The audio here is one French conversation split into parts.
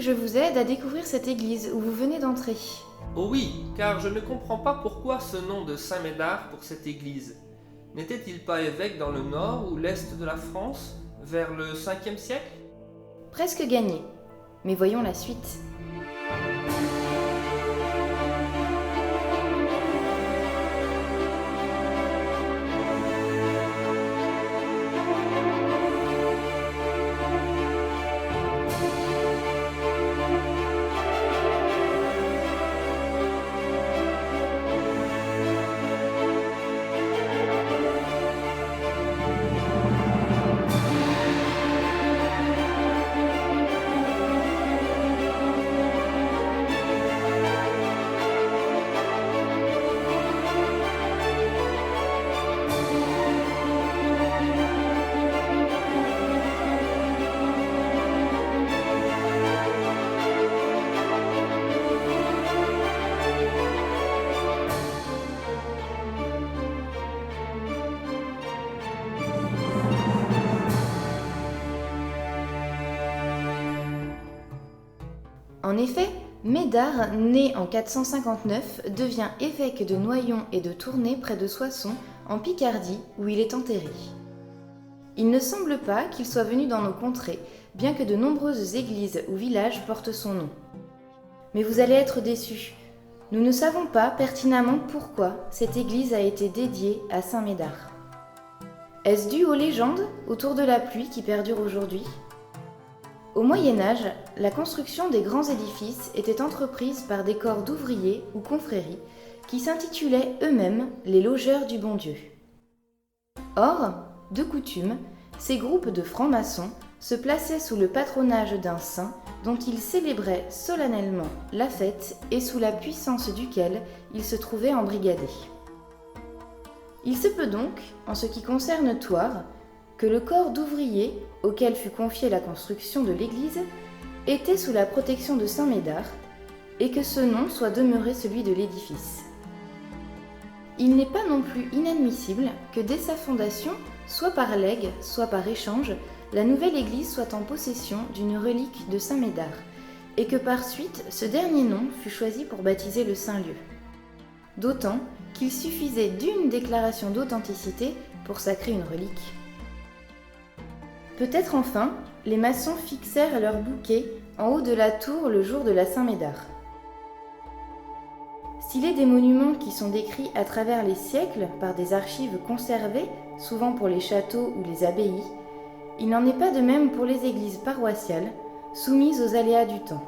je vous aide à découvrir cette église où vous venez d'entrer. Oh oui, car je ne comprends pas pourquoi ce nom de Saint-Médard pour cette église. N'était-il pas évêque dans le nord ou l'est de la France, vers le 5e siècle? Presque gagné. Mais voyons la suite. En effet, Médard, né en 459, devient évêque de Noyon et de Tournai près de Soissons, en Picardie, où il est enterré. Il ne semble pas qu'il soit venu dans nos contrées, bien que de nombreuses églises ou villages portent son nom. Mais vous allez être déçus. Nous ne savons pas pertinemment pourquoi cette église a été dédiée à Saint Médard. Est-ce dû aux légendes autour de la pluie qui perdure aujourd'hui ? Au Moyen-Âge, la construction des grands édifices était entreprise par des corps d'ouvriers ou confréries qui s'intitulaient eux-mêmes les logeurs du bon Dieu. Or, de coutume, ces groupes de francs-maçons se plaçaient sous le patronage d'un saint dont ils célébraient solennellement la fête et sous la puissance duquel ils se trouvaient embrigadés. Il se peut donc, en ce qui concerne Thouars, que le corps d'ouvriers auquel fut confiée la construction de l'église était sous la protection de Saint Médard et que ce nom soit demeuré celui de l'édifice. Il n'est pas non plus inadmissible que dès sa fondation, soit par legs, soit par échange, la nouvelle église soit en possession d'une relique de Saint Médard et que par suite ce dernier nom fut choisi pour baptiser le saint lieu. D'autant qu'il suffisait d'une déclaration d'authenticité pour sacrer une relique. Peut-être enfin, les maçons fixèrent leur bouquet en haut de la tour le jour de la Saint-Médard. S'il est des monuments qui sont décrits à travers les siècles par des archives conservées, souvent pour les châteaux ou les abbayes, il n'en est pas de même pour les églises paroissiales, soumises aux aléas du temps.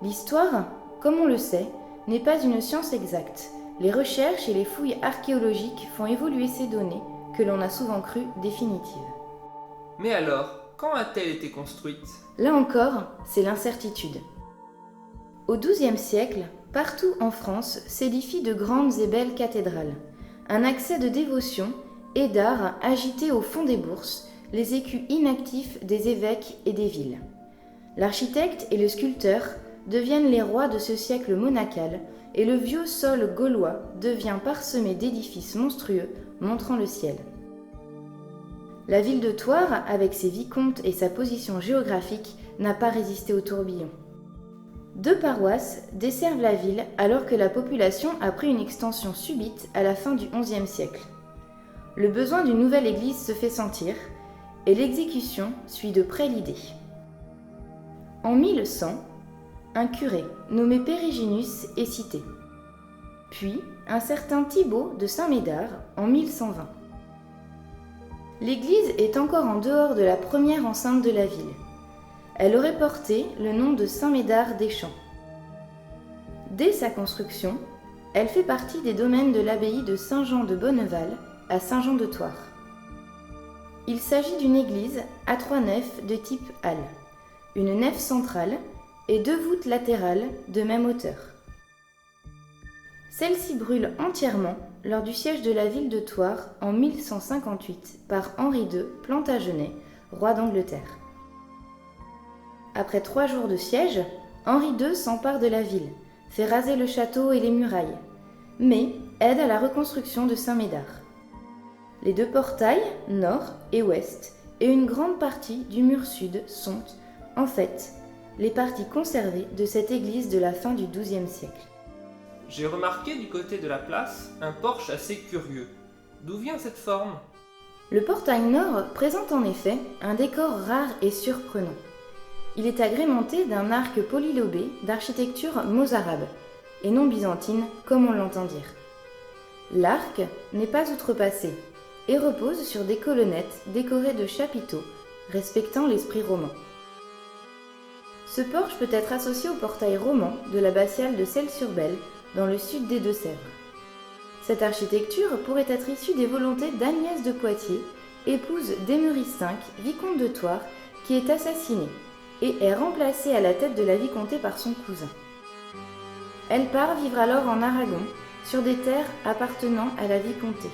L'histoire, comme on le sait, n'est pas une science exacte. Les recherches et les fouilles archéologiques font évoluer ces données que l'on a souvent crues définitives. Mais alors, quand a-t-elle été construite? Là encore, c'est l'incertitude. Au XIIe siècle, partout en France s'édifient de grandes et belles cathédrales. Un accès de dévotion et d'art agité au fond des bourses, les écus inactifs des évêques et des villes. L'architecte et le sculpteur deviennent les rois de ce siècle monacal et le vieux sol gaulois devient parsemé d'édifices monstrueux montrant le ciel. La ville de Thouars, avec ses vicomtes et sa position géographique, n'a pas résisté au tourbillon. 2 paroisses desservent la ville alors que la population a pris une extension subite à la fin du XIe siècle. Le besoin d'une nouvelle église se fait sentir et l'exécution suit de près l'idée. En 1100, un curé nommé Périginus est cité. Puis un certain Thibaut de Saint-Médard en 1120. L'église est encore en dehors de la première enceinte de la ville. Elle aurait porté le nom de Saint-Médard des Champs. Dès sa construction, elle fait partie des domaines de l'abbaye de Saint-Jean de Bonneval à Saint-Jean-de-Thouars. Il s'agit d'une église à 3 nefs de type halle, une nef centrale et 2 voûtes latérales de même hauteur. Celle-ci brûle entièrement lors du siège de la ville de Thouars en 1158 par Henri II Plantagenet, roi d'Angleterre. Après 3 jours de siège, Henri II s'empare de la ville, fait raser le château et les murailles, mais aide à la reconstruction de Saint-Médard. Les 2 portails, nord et ouest, et une grande partie du mur sud sont, en fait, les parties conservées de cette église de la fin du XIIe siècle. J'ai remarqué du côté de la place un porche assez curieux. D'où vient cette forme? Le portail nord présente en effet un décor rare et surprenant. Il est agrémenté d'un arc polylobé d'architecture mozarabe, et non byzantine comme on l'entend dire. L'arc n'est pas outrepassé et repose sur des colonnettes décorées de chapiteaux respectant l'esprit roman. Ce porche peut être associé au portail roman de l'abbatiale de Celles-sur-Belle dans le sud des Deux-Sèvres. Cette architecture pourrait être issue des volontés d'Agnès de Poitiers, épouse d'Aymeries V, vicomte de Thouars, qui est assassiné et est remplacée à la tête de la vicomté par son cousin. Elle part vivre alors en Aragon, sur des terres appartenant à la vicomté.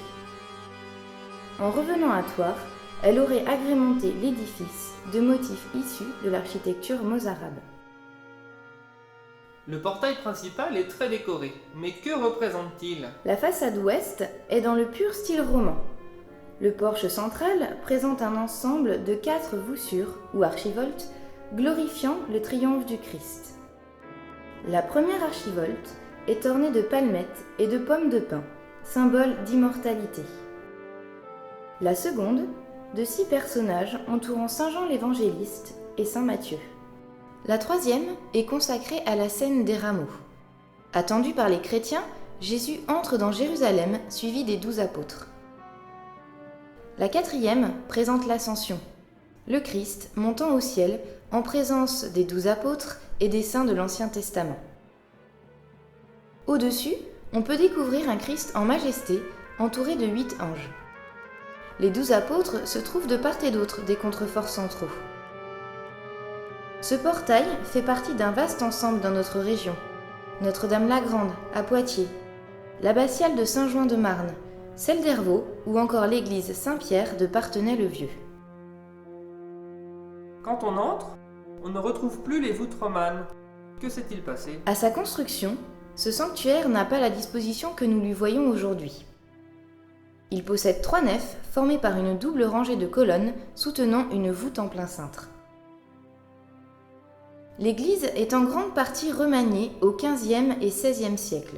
En revenant à Thouars, elle aurait agrémenté l'édifice de motifs issus de l'architecture mozarabe. Le portail principal est très décoré, mais que représente-t-il? La façade ouest est dans le pur style roman. Le porche central présente un ensemble de 4 voussures ou archivoltes glorifiant le triomphe du Christ. La première archivolte est ornée de palmettes et de pommes de pin, symbole d'immortalité. La seconde, de 6 personnages entourant Saint Jean l'Évangéliste et Saint Matthieu. La troisième est consacrée à la scène des rameaux. Attendu par les chrétiens, Jésus entre dans Jérusalem suivi des 12 apôtres. La quatrième présente l'Ascension, le Christ montant au ciel en présence des 12 apôtres et des saints de l'Ancien Testament. Au-dessus, on peut découvrir un Christ en majesté entouré de 8 anges. Les 12 apôtres se trouvent de part et d'autre des contreforts centraux. Ce portail fait partie d'un vaste ensemble dans notre région. Notre-Dame-la-Grande, à Poitiers, l'abbatiale de Saint-Jouin-de-Marne, celle d'Hervaux ou encore l'église Saint-Pierre de Parthenay-le-Vieux. Quand on entre, on ne retrouve plus les voûtes romanes. Que s'est-il passé? À sa construction, ce sanctuaire n'a pas la disposition que nous lui voyons aujourd'hui. Il possède 3 nefs formées par une double rangée de colonnes soutenant une voûte en plein cintre. L'église est en grande partie remaniée au XVe et XVIe siècle.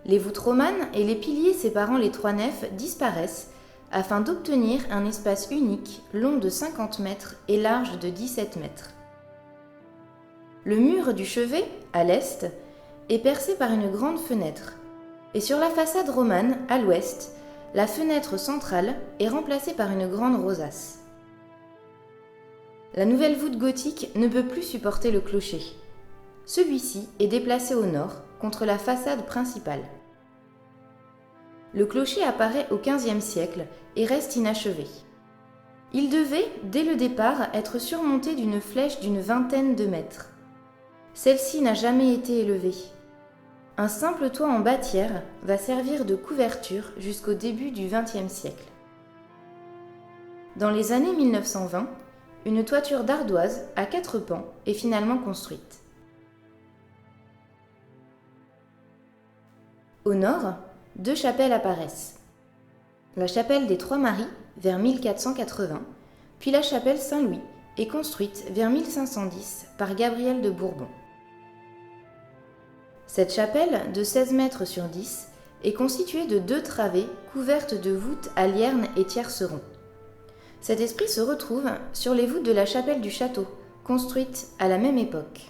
Les voûtes romanes et les piliers séparant les 3 nefs disparaissent afin d'obtenir un espace unique long de 50 mètres et large de 17 mètres. Le mur du chevet, à l'est, est percé par une grande fenêtre, et sur la façade romane, à l'ouest, la fenêtre centrale est remplacée par une grande rosace. La nouvelle voûte gothique ne peut plus supporter le clocher. Celui-ci est déplacé au nord, contre la façade principale. Le clocher apparaît au XVe siècle et reste inachevé. Il devait, dès le départ, être surmonté d'une flèche d'une vingtaine de mètres. Celle-ci n'a jamais été élevée. Un simple toit en bâtière va servir de couverture jusqu'au début du XXe siècle. Dans les années 1920, une toiture d'ardoise à 4 pans est finalement construite. Au nord, 2 chapelles apparaissent. La chapelle des Trois Maries, vers 1480, puis la chapelle Saint-Louis, est construite vers 1510 par Gabriel de Bourbon. Cette chapelle, de 16 mètres sur 10, est constituée de 2 travées couvertes de voûtes à liernes et tiercerons. Cet esprit se retrouve sur les voûtes de la chapelle du château, construite à la même époque.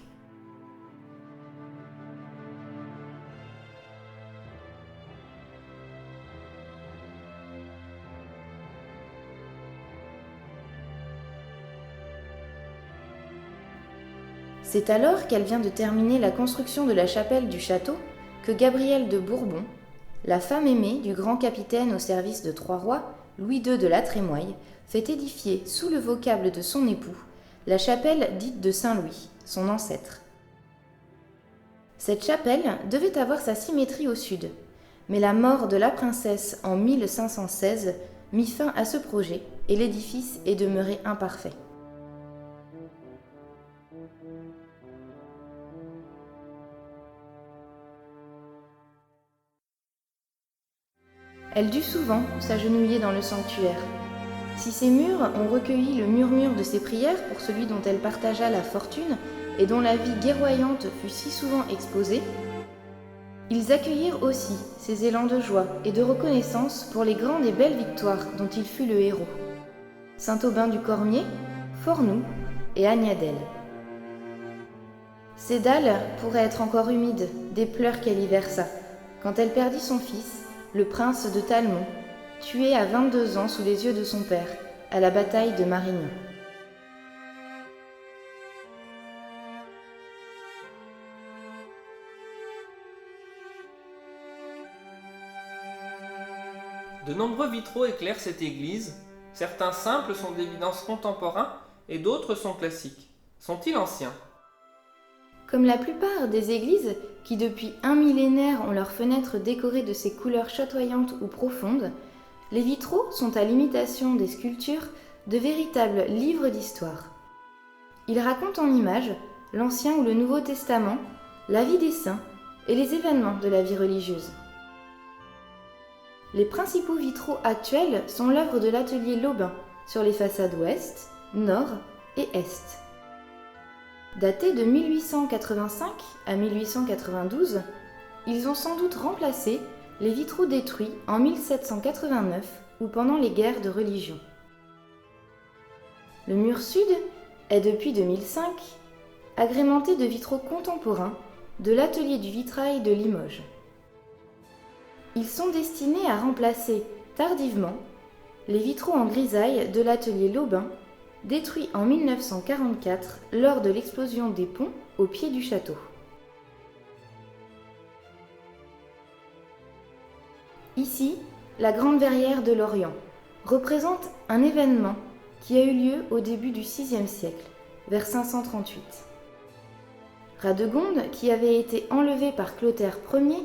C'est alors qu'elle vient de terminer la construction de la chapelle du château que Gabrielle de Bourbon, la femme aimée du grand capitaine au service de 3 rois, Louis II de la Trémoille, fait édifier sous le vocable de son époux la chapelle dite de Saint-Louis, son ancêtre. Cette chapelle devait avoir sa symétrie au sud, mais la mort de la princesse en 1516 mit fin à ce projet et l'édifice est demeuré imparfait. Elle dut souvent s'agenouiller dans le sanctuaire. Si ces murs ont recueilli le murmure de ses prières pour celui dont elle partagea la fortune et dont la vie guerroyante fut si souvent exposée, ils accueillirent aussi ses élans de joie et de reconnaissance pour les grandes et belles victoires dont il fut le héros. Saint-Aubin du Cormier, Fornoux et Agnadel. Ses dalles pourraient être encore humides des pleurs qu'elle y versa, quand elle perdit son fils, le prince de Talmont, tué à 22 ans sous les yeux de son père, à la bataille de Marignan. De nombreux vitraux éclairent cette église. Certains simples sont d'évidence contemporains et d'autres sont classiques. Sont-ils anciens? Comme la plupart des églises, qui depuis un millénaire ont leurs fenêtres décorées de ces couleurs chatoyantes ou profondes, les vitraux sont à l'imitation des sculptures de véritables livres d'histoire. Ils racontent en images l'Ancien ou le Nouveau Testament, la vie des saints et les événements de la vie religieuse. Les principaux vitraux actuels sont l'œuvre de l'atelier Lobin sur les façades ouest, nord et est. Datés de 1885 à 1892, ils ont sans doute remplacé les vitraux détruits en 1789 ou pendant les guerres de religion. Le mur sud est depuis 2005 agrémenté de vitraux contemporains de l'atelier du vitrail de Limoges. Ils sont destinés à remplacer tardivement les vitraux en grisaille de l'atelier Lobin, détruit en 1944 lors de l'explosion des ponts au pied du château. Ici, la Grande Verrière de Lorient représente un événement qui a eu lieu au début du VIe siècle, vers 538. Radegonde, qui avait été enlevé par Clotaire Ier,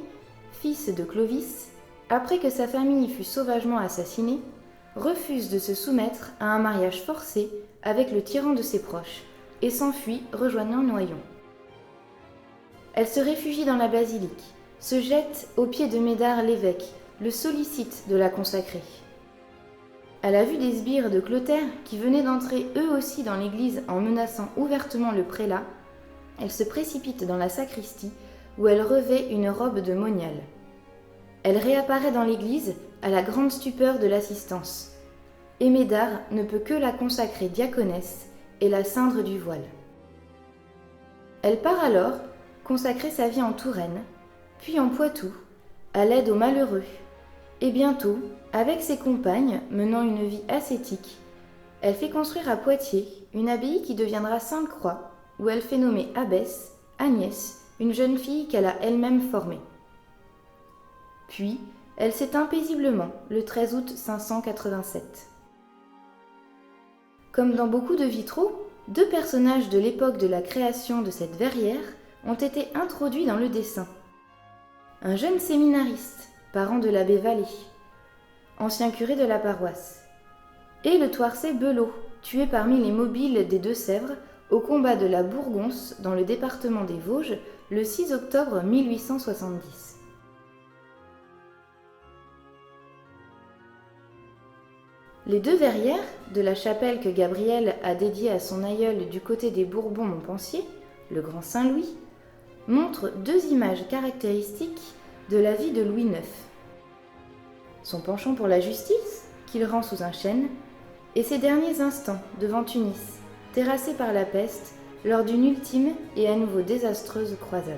fils de Clovis, après que sa famille fut sauvagement assassinée, refuse de se soumettre à un mariage forcé avec le tyran de ses proches et s'enfuit rejoignant Noyon. Elle se réfugie dans la basilique, se jette aux pieds de Médard l'évêque, le sollicite de la consacrer. À la vue des sbires de Clotaire, qui venaient d'entrer eux aussi dans l'église en menaçant ouvertement le prélat, elle se précipite dans la sacristie où elle revêt une robe de moniale. Elle réapparaît dans l'église à la grande stupeur de l'assistance. Et Médard ne peut que la consacrer diaconesse et la ceindre du voile. Elle part alors consacrer sa vie en Touraine, puis en Poitou, à l'aide aux malheureux, et bientôt, avec ses compagnes menant une vie ascétique, elle fait construire à Poitiers une abbaye qui deviendra Sainte-Croix, où elle fait nommer abbesse Agnès, une jeune fille qu'elle a elle-même formée. Puis, elle s'éteint paisiblement le 13 août 587. Comme dans beaucoup de vitraux, deux personnages de l'époque de la création de cette verrière ont été introduits dans le dessin. Un jeune séminariste, parent de l'abbé Vallée, ancien curé de la paroisse, et le Toircé Belot, tué parmi les mobiles des Deux-Sèvres au combat de la Bourgonce dans le département des Vosges le 6 octobre 1870. Les deux verrières de la chapelle que Gabriel a dédiée à son aïeul du côté des Bourbons-Montpensier, le Grand Saint-Louis, montrent deux images caractéristiques de la vie de Louis IX. Son penchant pour la justice, qu'il rend sous un chêne, et ses derniers instants devant Tunis, terrassé par la peste lors d'une ultime et à nouveau désastreuse croisade.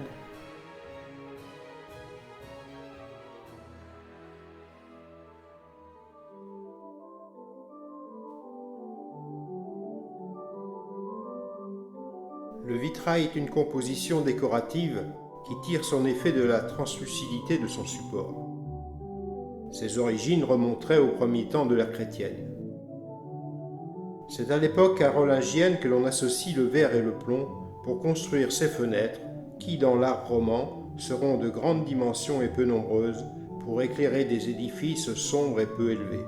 Le vitrail est une composition décorative qui tire son effet de la translucidité de son support. Ses origines remonteraient au premier temps de l'ère chrétienne. C'est à l'époque carolingienne que l'on associe le verre et le plomb pour construire ces fenêtres qui, dans l'art roman, seront de grandes dimensions et peu nombreuses pour éclairer des édifices sombres et peu élevés.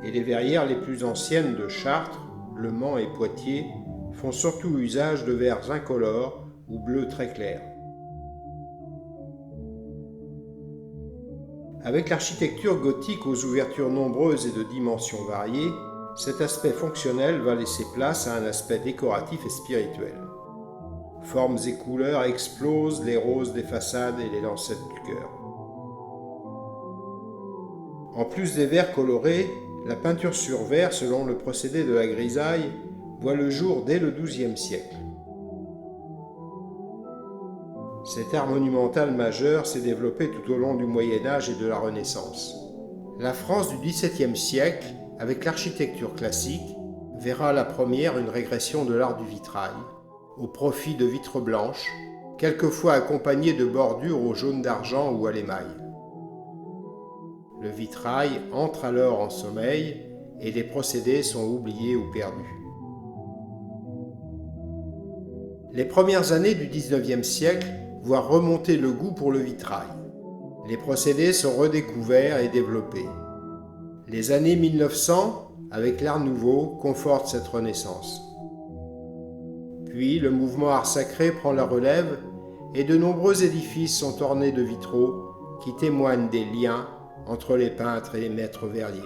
Et les verrières les plus anciennes de Chartres, Le Mans et Poitiers font surtout usage de verres incolores ou bleus très clairs. Avec l'architecture gothique aux ouvertures nombreuses et de dimensions variées, cet aspect fonctionnel va laisser place à un aspect décoratif et spirituel. Formes et couleurs explosent les roses des façades et les lancettes du chœur. En plus des verres colorés, la peinture sur verre, selon le procédé de la grisaille, voit le jour dès le XIIe siècle. Cet art monumental majeur s'est développé tout au long du Moyen-Âge et de la Renaissance. La France du XVIIe siècle, avec l'architecture classique, verra à la première une régression de l'art du vitrail, au profit de vitres blanches, quelquefois accompagnées de bordures au jaune d'argent ou à l'émail. Le vitrail entre alors en sommeil et les procédés sont oubliés ou perdus. Les premières années du XIXe siècle voient remonter le goût pour le vitrail. Les procédés sont redécouverts et développés. Les années 1900, avec l'Art nouveau, confortent cette renaissance. Puis le mouvement art sacré prend la relève et de nombreux édifices sont ornés de vitraux qui témoignent des liens entre les peintres et les maîtres verriers.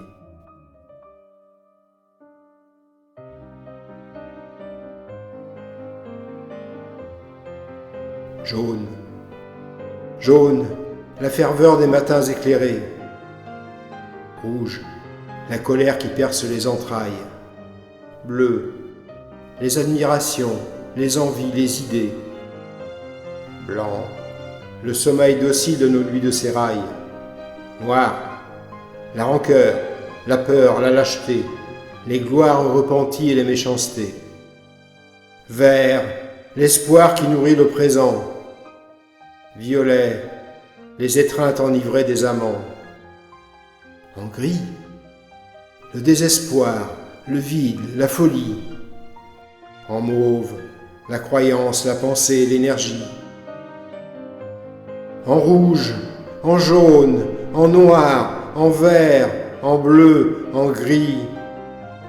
Jaune, jaune, la ferveur des matins éclairés. Rouge, la colère qui perce les entrailles. Bleu, les admirations, les envies, les idées. Blanc, le sommeil docile de nos nuits de sérail. Noir, la rancœur, la peur, la lâcheté, les gloires repenties et les méchancetés. Vert, l'espoir qui nourrit le présent. Violet, les étreintes enivrées des amants. En gris, le désespoir, le vide, la folie. En mauve, la croyance, la pensée, l'énergie. En rouge, en jaune, en noir, en vert, en bleu, en gris.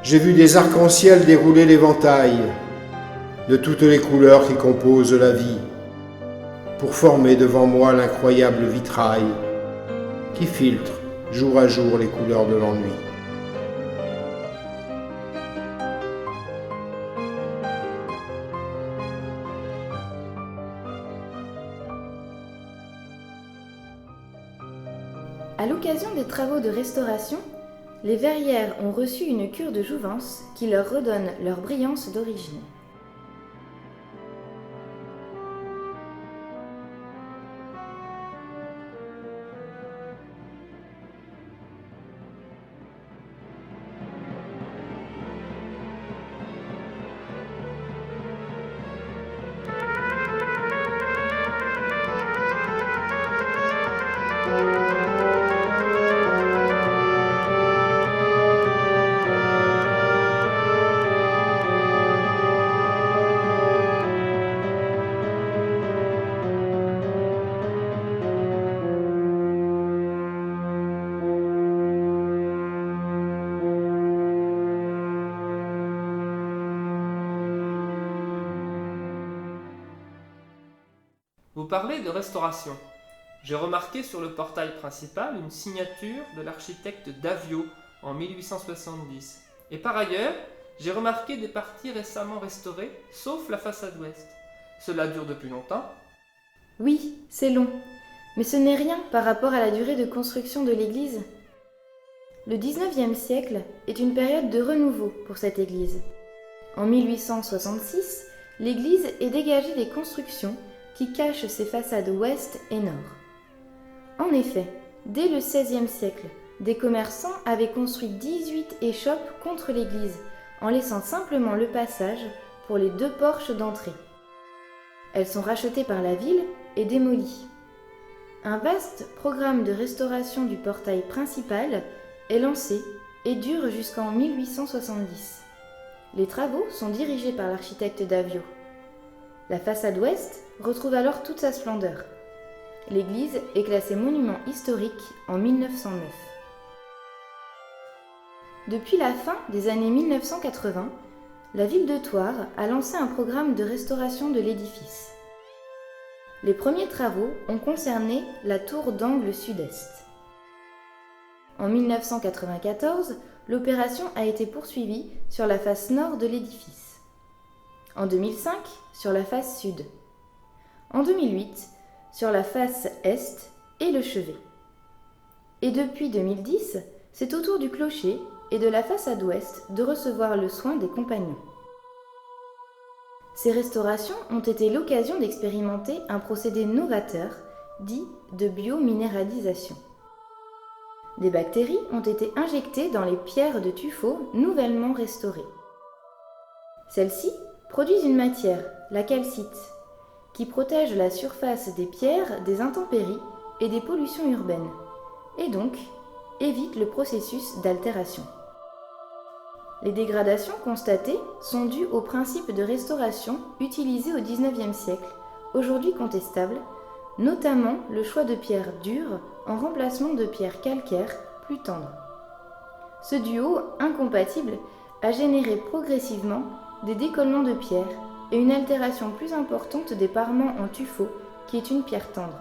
J'ai vu des arcs-en-ciel dérouler l'éventail de toutes les couleurs qui composent la vie, pour former devant moi l'incroyable vitrail qui filtre jour à jour les couleurs de l'ennui. À l'occasion des travaux de restauration, les verrières ont reçu une cure de jouvence qui leur redonne leur brillance d'origine. Vous parlez de restauration. J'ai remarqué sur le portail principal une signature de l'architecte Davio en 1870. Et par ailleurs, j'ai remarqué des parties récemment restaurées, sauf la façade ouest. Cela dure depuis longtemps? Oui, c'est long, mais ce n'est rien par rapport à la durée de construction de l'église. Le XIXe siècle est une période de renouveau pour cette église. En 1866, l'église est dégagée des constructions qui cachent ses façades ouest et nord. En effet, dès le XVIe siècle, des commerçants avaient construit 18 échoppes contre l'église, en laissant simplement le passage pour les 2 porches d'entrée. Elles sont rachetées par la ville et démolies. Un vaste programme de restauration du portail principal est lancé et dure jusqu'en 1870. Les travaux sont dirigés par l'architecte Davio. La façade ouest retrouve alors toute sa splendeur. L'église est classée monument historique en 1909. Depuis la fin des années 1980, la ville de Thouars a lancé un programme de restauration de l'édifice. Les premiers travaux ont concerné la tour d'angle sud-est. En 1994, l'opération a été poursuivie sur la face nord de l'édifice. En 2005, sur la face sud. En 2008, sur la face est et le chevet. Et depuis 2010, c'est au tour du clocher et de la façade ouest de recevoir le soin des compagnons. Ces restaurations ont été l'occasion d'expérimenter un procédé novateur dit de biominéralisation. Des bactéries ont été injectées dans les pierres de tuffeau nouvellement restaurées. Celles-ci produisent une matière, la calcite, qui protège la surface des pierres des intempéries et des pollutions urbaines, et donc évite le processus d'altération. Les dégradations constatées sont dues au principe de restauration utilisé au XIXe siècle, aujourd'hui contestable, notamment le choix de pierres dures en remplacement de pierres calcaires plus tendres. Ce duo incompatible a généré progressivement des décollements de pierres et une altération plus importante des parements en tuffeau, qui est une pierre tendre.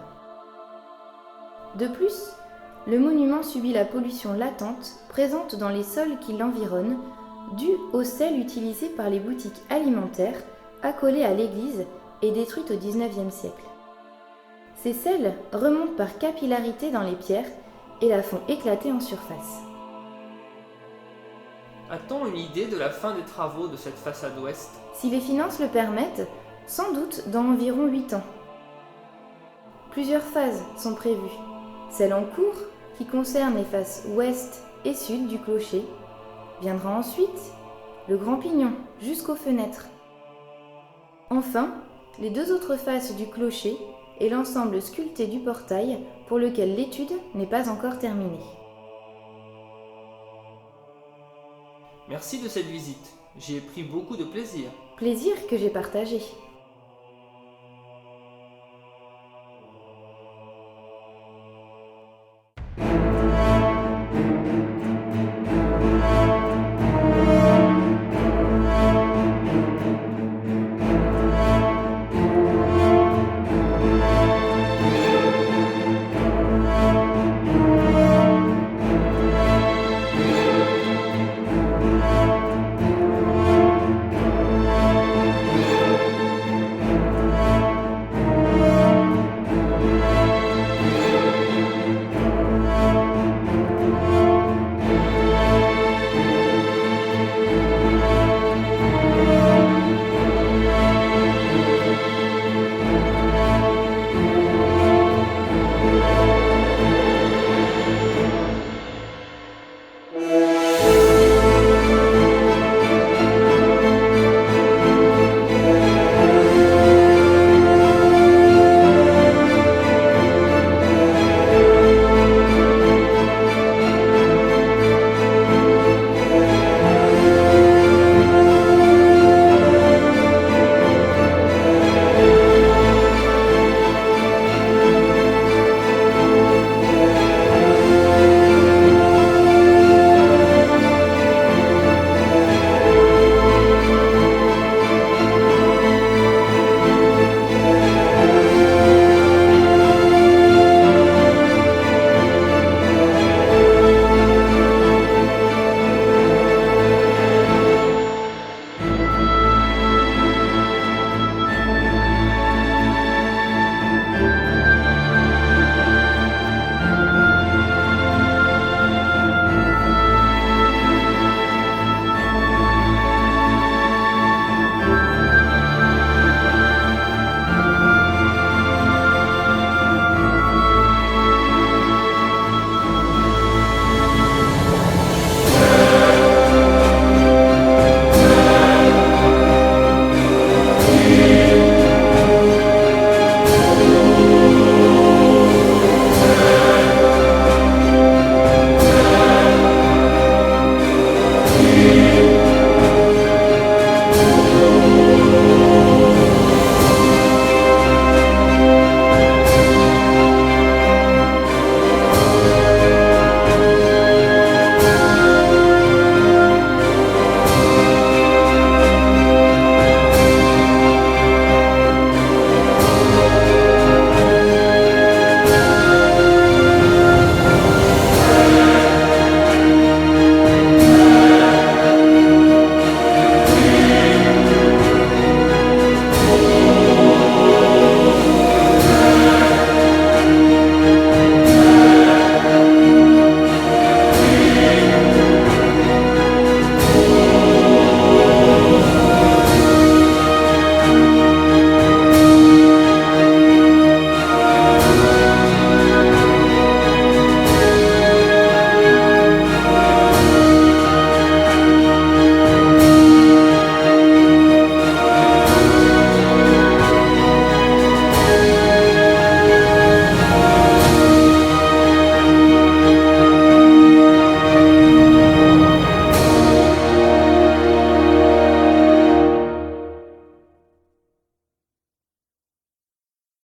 De plus, le monument subit la pollution latente présente dans les sols qui l'environnent, due au sel utilisé par les boutiques alimentaires accolées à l'église et détruites au XIXe siècle. Ces sels remontent par capillarité dans les pierres et la font éclater en surface. A-t-on une idée de la fin des travaux de cette façade ouest? Si les finances le permettent, sans doute dans environ 8 ans. Plusieurs phases sont prévues. Celle en cours, qui concerne les faces ouest et sud du clocher, viendra ensuite le grand pignon jusqu'aux fenêtres. Enfin, les deux autres faces du clocher et l'ensemble sculpté du portail pour lequel l'étude n'est pas encore terminée. Merci de cette visite, j'y ai pris beaucoup de plaisir. Plaisir que j'ai partagé.